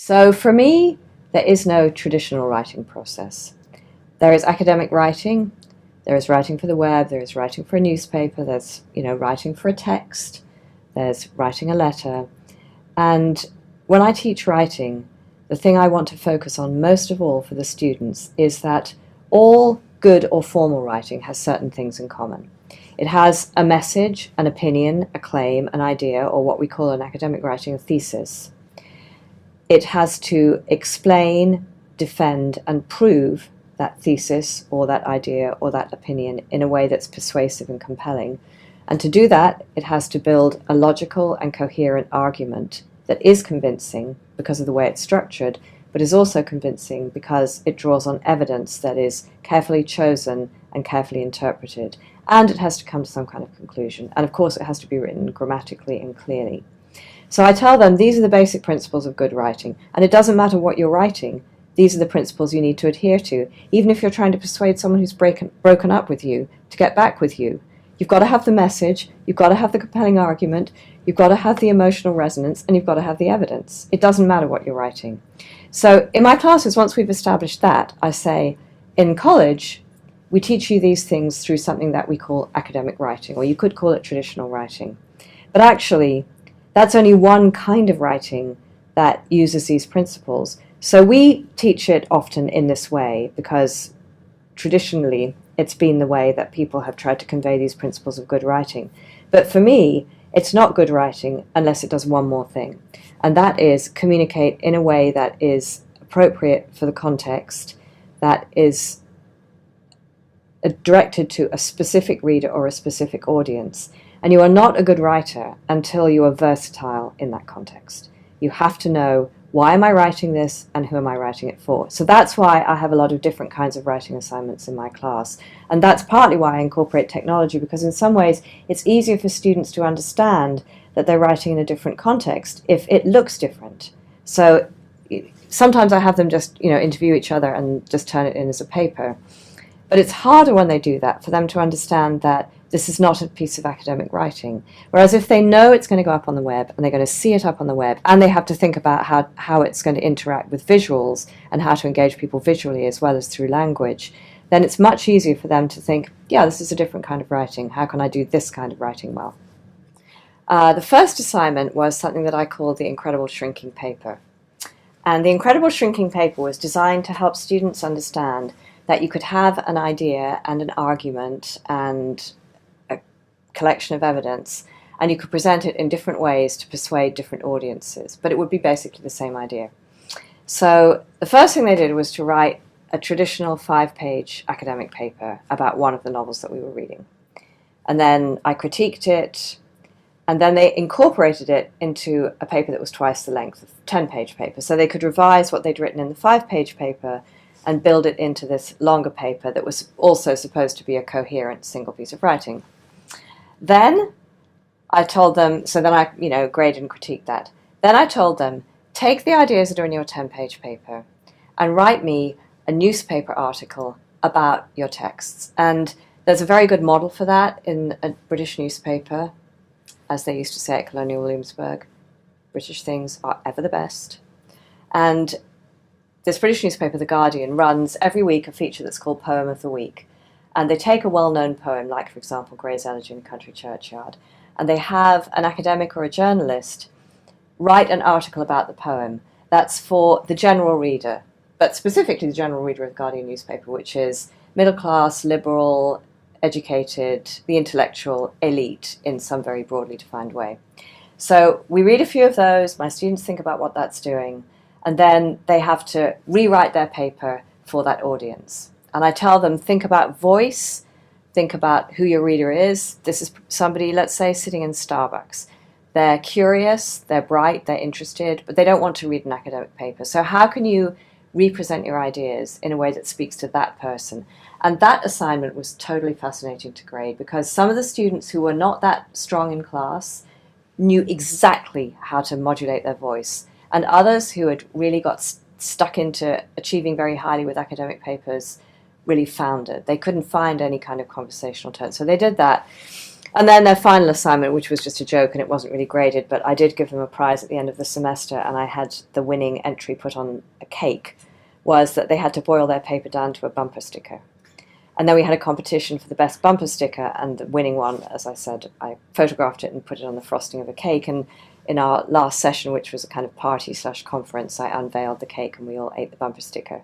So for me, there is no traditional writing process. There is academic writing, there is writing for the web, there is writing for a newspaper, there's, writing for a text, there's writing a letter. And when I teach writing, the thing I want to focus on most of all for the students is that all good or formal writing has certain things in common. It has a message, an opinion, a claim, an idea, or what we call in academic writing a thesis. It has to explain, defend, and prove that thesis or that idea or that opinion in a way that's persuasive and compelling. And to do that, it has to build a logical and coherent argument that is convincing because of the way it's structured, but is also convincing because it draws on evidence that is carefully chosen and carefully interpreted. And it has to come to some kind of conclusion. And of course, it has to be written grammatically and clearly. So I tell them these are the basic principles of good writing. And it doesn't matter what you're writing. These are the principles you need to adhere to, even if you're trying to persuade someone who's broken up with you to get back with you. You've got to have the message, you've got to have the compelling argument, you've got to have the emotional resonance, and you've got to have the evidence. It doesn't matter what you're writing. So in my classes, once we've established that, I say, in college, we teach you these things through something that we call academic writing, or you could call it traditional writing. But actually, that's only one kind of writing that uses these principles. So we teach it often in this way because traditionally it's been the way that people have tried to convey these principles of good writing. But for me, it's not good writing unless it does one more thing, and that is communicate in a way that is appropriate for the context, that is directed to a specific reader or a specific audience. And you are not a good writer until you are versatile in that context. You have to know, why am I writing this and who am I writing it for? So that's why I have a lot of different kinds of writing assignments in my class. And that's partly why I incorporate technology, because in some ways it's easier for students to understand that they're writing in a different context if it looks different. So sometimes I have them just interview each other and just turn it in as a paper. But it's harder when they do that for them to understand that this is not a piece of academic writing. Whereas if they know it's going to go up on the web and they're going to see it up on the web and they have to think about how it's going to interact with visuals and how to engage people visually as well as through language, then it's much easier for them to think, yeah, this is a different kind of writing. How can I do this kind of writing well? The first assignment was something that I called the Incredible Shrinking Paper. And the Incredible Shrinking Paper was designed to help students understand that you could have an idea and an argument and a collection of evidence, and you could present it in different ways to persuade different audiences, but it would be basically the same idea. So the first thing they did was to write a traditional 5-page academic paper about one of the novels that we were reading. And then I critiqued it, and then they incorporated it into a paper that was twice the length, of 10-page paper. So they could revise what they'd written in the 5-page paper and build it into this longer paper that was also supposed to be a coherent single piece of writing. Then I told them, so then I graded and critiqued that. Then I told them, take the ideas that are in your 10-page paper and write me a newspaper article about your texts. And there's a very good model for that in a British newspaper, as they used to say at Colonial Williamsburg. British things are ever the best. And this British newspaper, The Guardian, runs every week a feature that's called Poem of the Week. And they take a well-known poem, like, for example, Gray's Elegy in the Country Churchyard, and they have an academic or a journalist write an article about the poem that's for the general reader, but specifically the general reader of the Guardian newspaper, which is middle-class, liberal, educated, the intellectual elite in some very broadly defined way. So we read a few of those, my students think about what that's doing, and then they have to rewrite their paper for that audience. And I tell them, think about voice, think about who your reader is. This is somebody, let's say, sitting in Starbucks. They're curious, they're bright, they're interested, but they don't want to read an academic paper. So how can you represent your ideas in a way that speaks to that person? And that assignment was totally fascinating to grade, because some of the students who were not that strong in class knew exactly how to modulate their voice. And others who had really got stuck into achieving very highly with academic papers really found it. They couldn't find any kind of conversational tone. So they did that. And then their final assignment, which was just a joke and it wasn't really graded, but I did give them a prize at the end of the semester, and I had the winning entry put on a cake, was that they had to boil their paper down to a bumper sticker. And then we had a competition for the best bumper sticker, and the winning one, as I said, I photographed it and put it on the frosting of a cake. And in our last session, which was a kind of party/conference, I unveiled the cake and we all ate the bumper sticker.